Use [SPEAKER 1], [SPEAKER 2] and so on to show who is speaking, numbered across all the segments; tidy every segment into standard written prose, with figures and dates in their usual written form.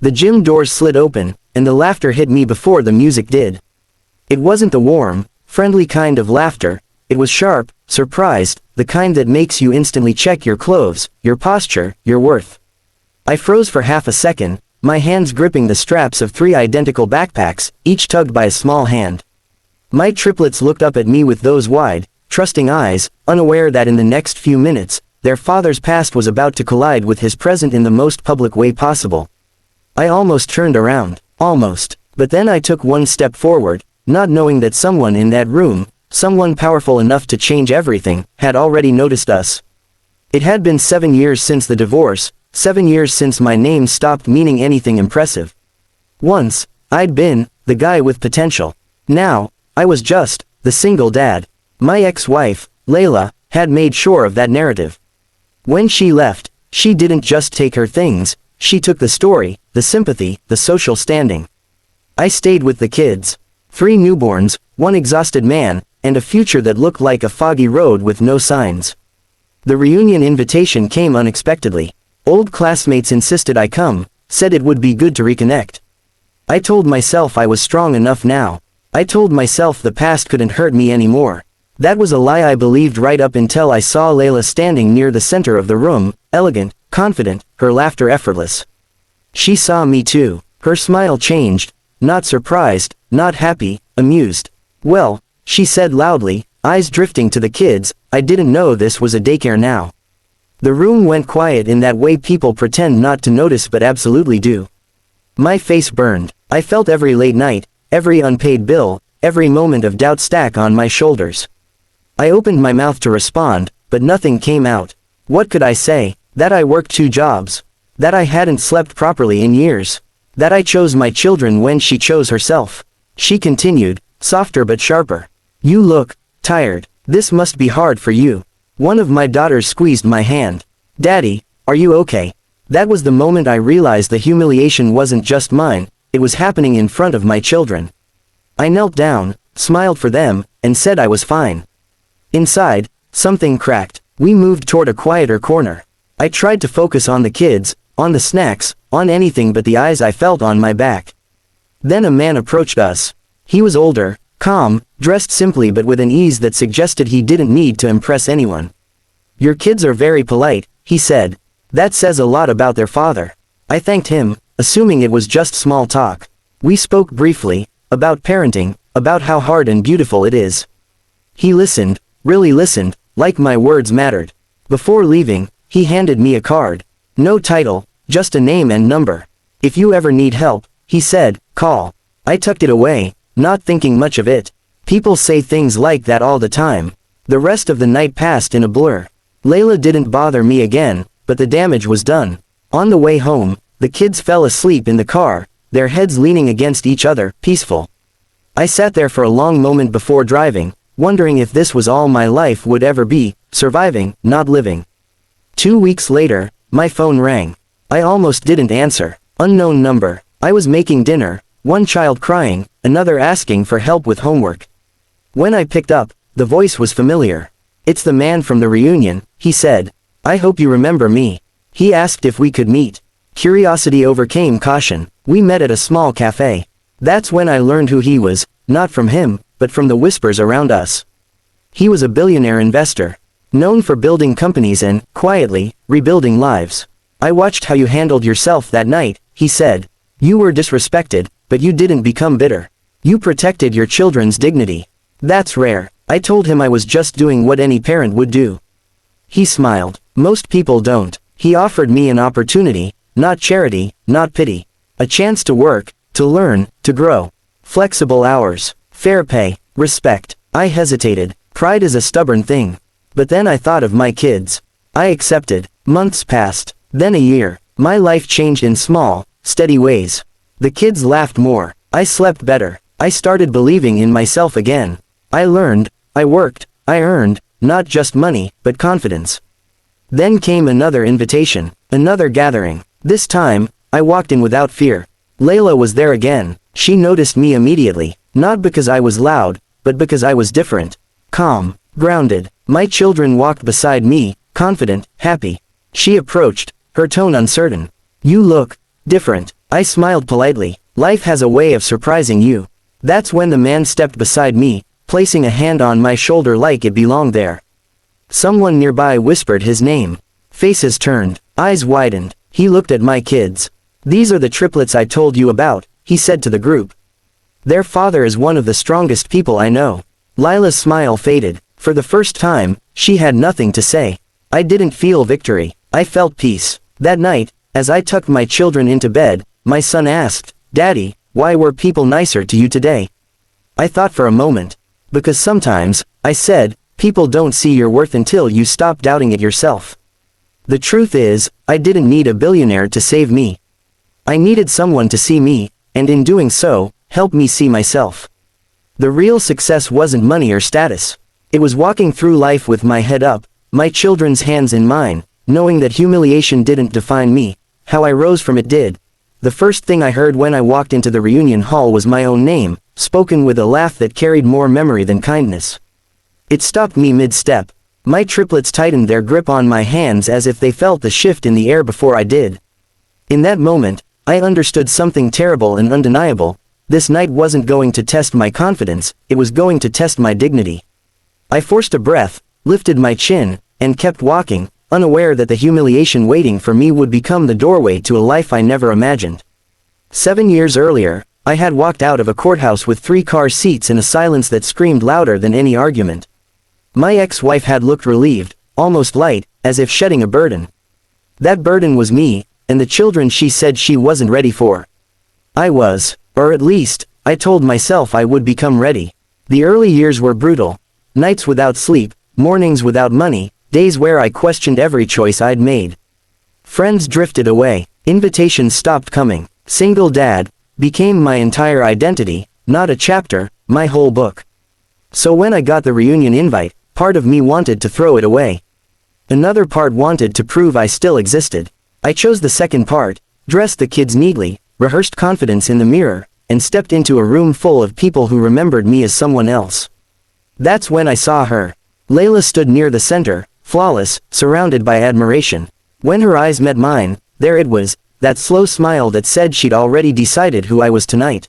[SPEAKER 1] The gym doors slid open, and the laughter hit me before the music did. It wasn't the warm, friendly kind of laughter, it was sharp, surprised, the kind that makes you instantly check your clothes, your posture, your worth. I froze for half a second, my hands gripping the straps of 3 identical backpacks, each tugged by a small hand. My triplets looked up at me with those wide, trusting eyes, unaware that in the next few minutes, their father's past was about to collide with his present in the most public way possible. I almost turned around, almost, but then I took one step forward, not knowing that someone in that room, someone powerful enough to change everything, had already noticed us. It had been 7 years since the divorce, 7 years since my name stopped meaning anything impressive. Once, I'd been the guy with potential. Now, I was just the single dad. My ex-wife, Layla, had made sure of that narrative. When she left, she didn't just take her things, she took the story, the sympathy, the social standing. I stayed with the kids. 3 newborns, 1 exhausted man, and a future that looked like a foggy road with no signs. The reunion invitation came unexpectedly. Old classmates insisted I come, said it would be good to reconnect. I told myself I was strong enough now. I told myself the past couldn't hurt me anymore. That was a lie I believed right up until I saw Layla standing near the center of the room, elegant, confident, her laughter effortless. She saw me too. Her smile changed, not surprised, not happy, amused. "Well," she said loudly, eyes drifting to the kids, "I didn't know this was a daycare now." The room went quiet in that way people pretend not to notice but absolutely do. My face burned. I felt every late night, every unpaid bill, every moment of doubt stack on my shoulders. I opened my mouth to respond, but nothing came out. What could I say? That I worked 2 jobs. That I hadn't slept properly in years. That I chose my children when she chose herself. She continued, softer but sharper. "You look tired. This must be hard for you." One of my daughters squeezed my hand. "Daddy, are you okay?" That was the moment I realized the humiliation wasn't just mine, it was happening in front of my children. I knelt down, smiled for them, and said I was fine. Inside, something cracked. We moved toward a quieter corner. I tried to focus on the kids, on the snacks, on anything but the eyes I felt on my back. Then a man approached us. He was older, calm, dressed simply but with an ease that suggested he didn't need to impress anyone. "Your kids are very polite," he said. "That says a lot about their father." I thanked him, assuming it was just small talk. We spoke briefly, about parenting, about how hard and beautiful it is. He listened, really listened, like my words mattered. Before leaving, he handed me a card. No title, just a name and number. "If you ever need help," he said, "call." I tucked it away, not thinking much of it. People say things like that all the time. The rest of the night passed in a blur. Layla didn't bother me again, but the damage was done. On the way home, the kids fell asleep in the car, their heads leaning against each other, peaceful. I sat there for a long moment before driving, wondering if this was all my life would ever be, surviving, not living. 2 weeks later, my phone rang. I almost didn't answer. Unknown number. I was making dinner, one child crying, another asking for help with homework. When I picked up, the voice was familiar. "It's the man from the reunion," he said. "I hope you remember me." He asked if we could meet. Curiosity overcame caution. We met at a small cafe. That's when I learned who he was, not from him, but from the whispers around us. He was a billionaire investor, known for building companies and, quietly, rebuilding lives. "I watched how you handled yourself that night," he said. "You were disrespected, but you didn't become bitter. You protected your children's dignity. That's rare." I told him I was just doing what any parent would do. He smiled. "Most people don't." He offered me an opportunity, not charity, not pity. A chance to work, to learn, to grow. Flexible hours, fair pay, respect. I hesitated. Pride is a stubborn thing. But then I thought of my kids. I accepted. Months passed. Then a year. My life changed in small, steady ways. The kids laughed more. I slept better. I started believing in myself again. I learned, I worked, I earned, not just money, but confidence. Then came another invitation, another gathering. This time, I walked in without fear. Layla was there again. She noticed me immediately, not because I was loud, but because I was different. Calm, grounded. My children walked beside me, confident, happy. She approached, her tone uncertain. "You look different." I smiled politely. Life has a way of surprising you. That's when the man stepped beside me, placing a hand on my shoulder like it belonged there. Someone nearby whispered his name. Faces turned, eyes widened. He looked at my kids. These are the triplets I told you about, he said to the group. Their father is one of the strongest people I know. Lila's smile faded. For the first time, she had nothing to say. I didn't feel victory. I felt peace. That night, as I tucked my children into bed, my son asked, "Daddy, why were people nicer to you today?" I thought for a moment. Because sometimes, I said, people don't see your worth until you stop doubting it yourself. The truth is, I didn't need a billionaire to save me. I needed someone to see me, and in doing so, help me see myself. The real success wasn't money or status. It was walking through life with my head up, my children's hands in mine, knowing that humiliation didn't define me. How I rose from it did. The first thing I heard when I walked into the reunion hall was my own name, spoken with a laugh that carried more memory than kindness. It stopped me mid-step. My triplets tightened their grip on my hands as if they felt the shift in the air before I did. In that moment, I understood something terrible and undeniable. This night wasn't going to test my confidence, it was going to test my dignity. I forced a breath, lifted my chin, and kept walking, unaware that the humiliation waiting for me would become the doorway to a life I never imagined. 7 years earlier, I had walked out of a courthouse with 3 car seats in a silence that screamed louder than any argument. My ex-wife had looked relieved, almost light, as if shedding a burden. That burden was me, and the children she said she wasn't ready for. I was, or at least, I told myself I would become ready. The early years were brutal. Nights without sleep, mornings without money, days where I questioned every choice I'd made. Friends drifted away, invitations stopped coming. Single dad became my entire identity, not a chapter, my whole book. So when I got the reunion invite, part of me wanted to throw it away. Another part wanted to prove I still existed. I chose the second part, dressed the kids neatly, rehearsed confidence in the mirror, and stepped into a room full of people who remembered me as someone else. That's when I saw her. Layla stood near the center, flawless, surrounded by admiration. When her eyes met mine, there it was, that slow smile that said she'd already decided who I was tonight.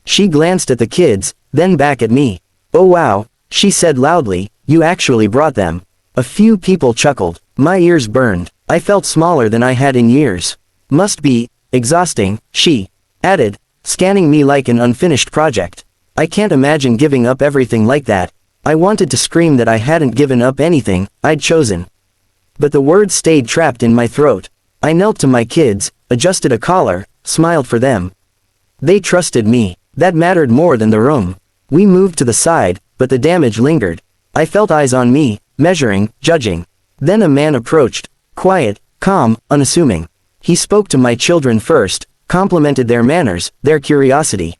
[SPEAKER 1] She glanced at the kids, then back at me. "Oh wow," she said loudly, "you actually brought them." A few people chuckled. My ears burned. I felt smaller than I had in years. "Must be exhausting," she added, scanning me like an unfinished project. I can't imagine giving up everything like that. I wanted to scream that I hadn't given up anything I'd chosen. But the words stayed trapped in my throat. I knelt to my kids, adjusted a collar, smiled for them. They trusted me. That mattered more than the room. We moved to the side, but the damage lingered. I felt eyes on me, measuring, judging. Then a man approached, quiet, calm, unassuming. He spoke to my children first, complimented their manners, their curiosity.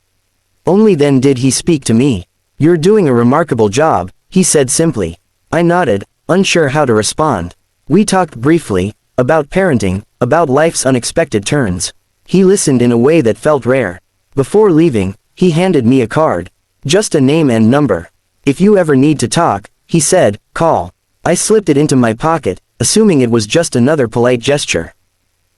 [SPEAKER 1] Only then did he speak to me. "You're doing a remarkable job," he said simply. I nodded, unsure how to respond. We talked briefly, about parenting, about life's unexpected turns. He listened in a way that felt rare. Before leaving, he handed me a card. Just a name and number. "If you ever need to talk," he said, "call." I slipped it into my pocket, assuming it was just another polite gesture.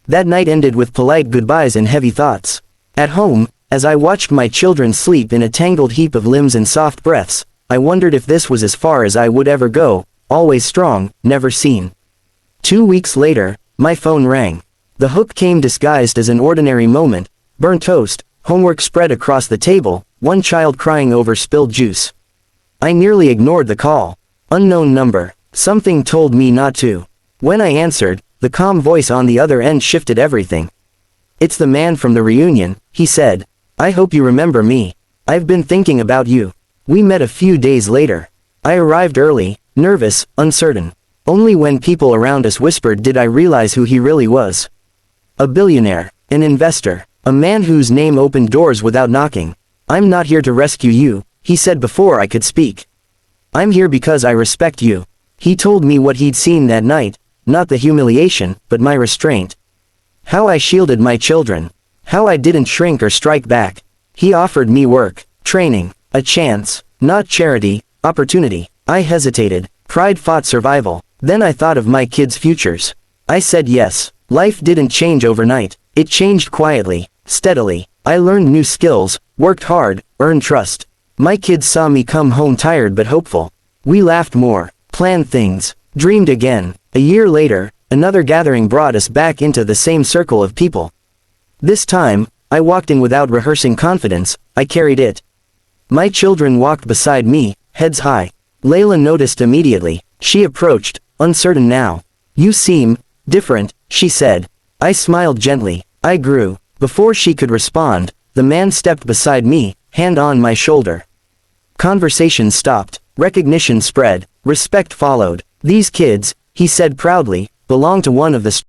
[SPEAKER 1] That night ended with polite goodbyes and heavy thoughts. At home, as I watched my children sleep in a tangled heap of limbs and soft breaths, I wondered if this was as far as I would ever go, always strong, never seen. 2 weeks later, my phone rang. The hook came disguised as an ordinary moment: burnt toast, homework spread across the table, one child crying over spilled juice. I nearly ignored the call. Unknown number. Something told me not to. When I answered, the calm voice on the other end shifted everything. "It's the man from the reunion," he said. "I hope you remember me. I've been thinking about you." We met a few days later. I arrived early, nervous, uncertain. Only when people around us whispered did I realize who he really was. A billionaire, an investor, a man whose name opened doors without knocking. "I'm not here to rescue you," he said before I could speak. "I'm here because I respect you." He told me what he'd seen that night, not the humiliation, but my restraint. How I shielded my children. How I didn't shrink or strike back. He offered me work, training, a chance, not charity, opportunity. I hesitated. Pride fought survival. Then I thought of my kids' futures. I said yes. Life didn't change overnight. It changed quietly. steadily. I learned new skills, worked hard, earned trust. My kids saw me come home tired but hopeful. We laughed more, planned things, dreamed again. A year later, another gathering brought us back into the same circle of people. This time, I walked in without rehearsing confidence, I carried it. My children walked beside me, heads high. Layla noticed immediately. She approached, uncertain now. "You seem different," she said. I smiled gently. I grew. Before she could respond, the man stepped beside me, hand on my shoulder. Conversation stopped. Recognition spread. Respect followed. "These kids," he said proudly, "belong to one of the